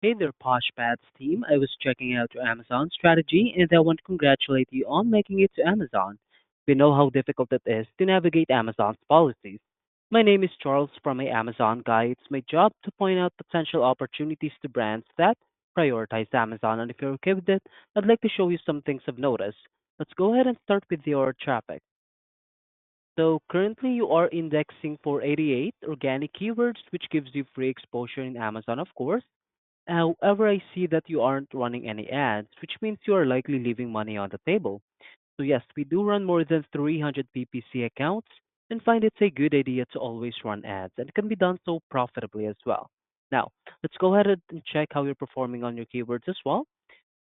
Hey there, Posh Pads team. I was checking out your Amazon strategy and I want to congratulate you on making it to Amazon. We know how difficult it is to navigate Amazon's policies. My name is Charles from my Amazon Guy. It's my job to point out potential opportunities to brands that prioritize Amazon. And if you're okay with it, I'd like to show you some things I've noticed. Let's go ahead and start with your traffic. So currently you are indexing for 88 organic keywords, which gives you free exposure in Amazon, of course. However, I see that you aren't running any ads, which means you are likely leaving money on the table. So yes, we do run more than 300 PPC accounts and find it's a good idea to always run ads, and it can be done so profitably as well. Now, let's go ahead and check how you're performing on your keywords as well.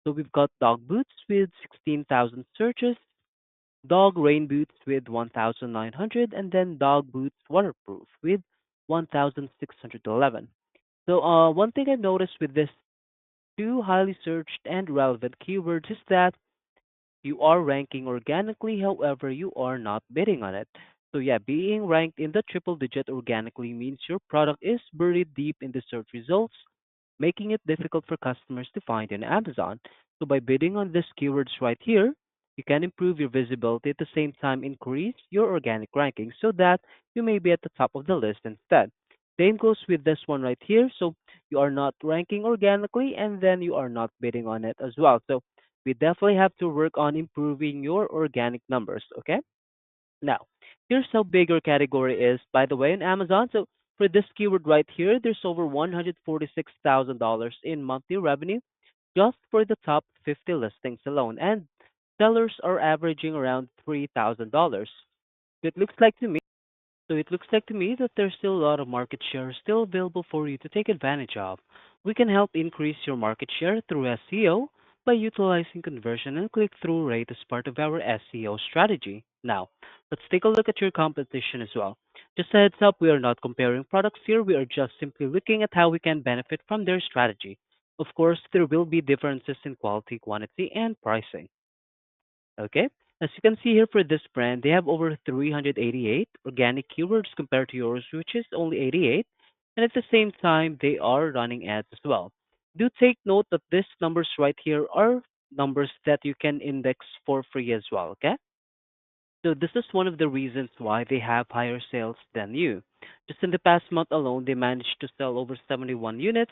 So we've got dog boots with 16,000 searches, dog rain boots with 1,900, and then dog boots waterproof with 1,611. So one thing I've noticed with this two highly searched and relevant keywords is that you are ranking organically, however, you are not bidding on it. So yeah, being ranked in the triple digit organically means your product is buried deep in the search results, making it difficult for customers to find in Amazon. So by bidding on these keywords right here, you can improve your visibility at the same time increase your organic ranking so that you may be at the top of the list instead. Same goes with this one right here. So you are not ranking organically and then you are not bidding on it as well. So we definitely have to work on improving your organic numbers, okay? Now, here's how big your category is, by the way, in Amazon. So for this keyword right here, there's over $146,000 in monthly revenue just for the top 50 listings alone, and sellers are averaging around $3,000. It looks like to me that there's still a lot of market share still available for you to take advantage of. We can help increase your market share through SEO by utilizing conversion and click-through rate as part of our SEO strategy. Now, let's take a look at your competition as well. Just a heads up, we are not comparing products here. We are just simply looking at how we can benefit from their strategy. Of course, there will be differences in quality, quantity, and pricing. Okay. As you can see here for this brand, they have over 388 organic keywords compared to yours, which is only 88. And at the same time, they are running ads as well. Do take note that these numbers right here are numbers that you can index for free as well. Okay. So this is one of the reasons why they have higher sales than you. Just in the past month alone, they managed to sell over 71 units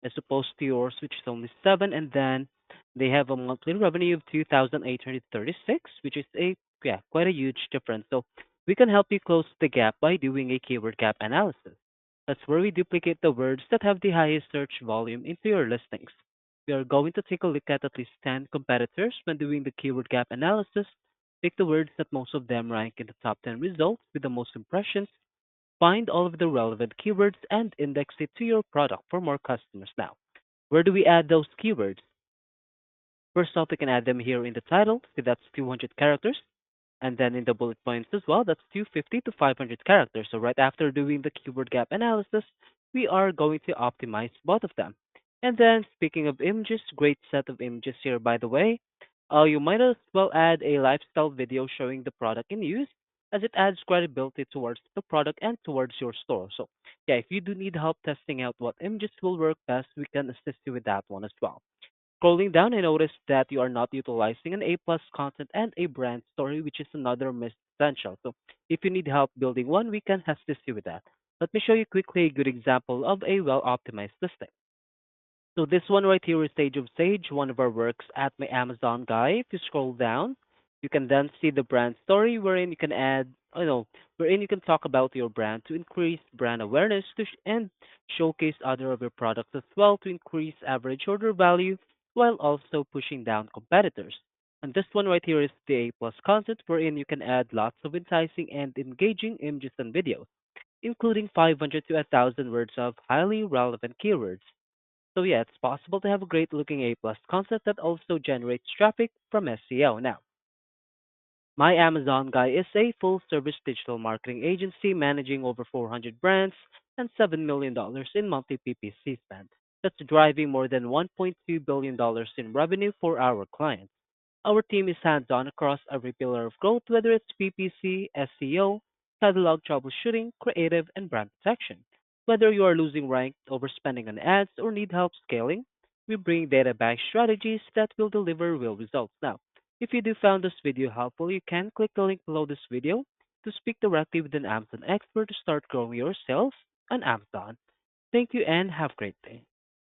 as opposed to yours, which is only seven, and then they have a monthly revenue of 2,836, which is a quite a huge difference. So we can help you close the gap by doing a keyword gap analysis. That's where we duplicate the words that have the highest search volume into your listings. We are going to take a look at least 10 competitors when doing the keyword gap analysis. Pick the words that most of them rank in the top 10 results with the most impressions. Find all of the relevant keywords and index it to your product for more customers. Now, where do we add those keywords? First off, we can add them here in the title, so that's 200 characters. And then in the bullet points as well, that's 250 to 500 characters. So right after doing the keyword gap analysis, we are going to optimize both of them. And then speaking of images, great set of images here, by the way. You might as well add a lifestyle video showing the product in use, as it adds credibility towards the product and towards your store. So yeah, if you do need help testing out what images will work best, we can assist you with that one as well. Scrolling down, I noticed that you are not utilizing an A plus content and a brand story, which is another missed potential. So if you need help building one, we can assist you with that. Let me show you quickly a good example of a well optimized listing. So this one right here is Sage of Sage, one of our works at my Amazon guy. If you scroll down, you can then see the brand story wherein you can add, wherein you can talk about your brand to increase brand awareness and showcase other of your products as well to increase average order value while also pushing down competitors. And this one right here is the A plus content wherein you can add lots of enticing and engaging images and videos, including 500 to 1,000 words of highly relevant keywords. So yeah, it's possible to have a great looking A plus concept that also generates traffic from SEO. Now, my Amazon guy is a full service digital marketing agency managing over 400 brands and $7 million in monthly PPC spend. That's driving more than $1.2 billion in revenue for our clients. Our team is hands on across every pillar of growth, whether it's PPC, SEO, catalog troubleshooting, creative, and brand protection. Whether you are losing rank, overspending on ads, or need help scaling, we bring data-backed strategies that will deliver real results. Now, if you do found this video helpful, you can click the link below this video to speak directly with an Amazon expert to start growing your sales on Amazon. Thank you and have a great day.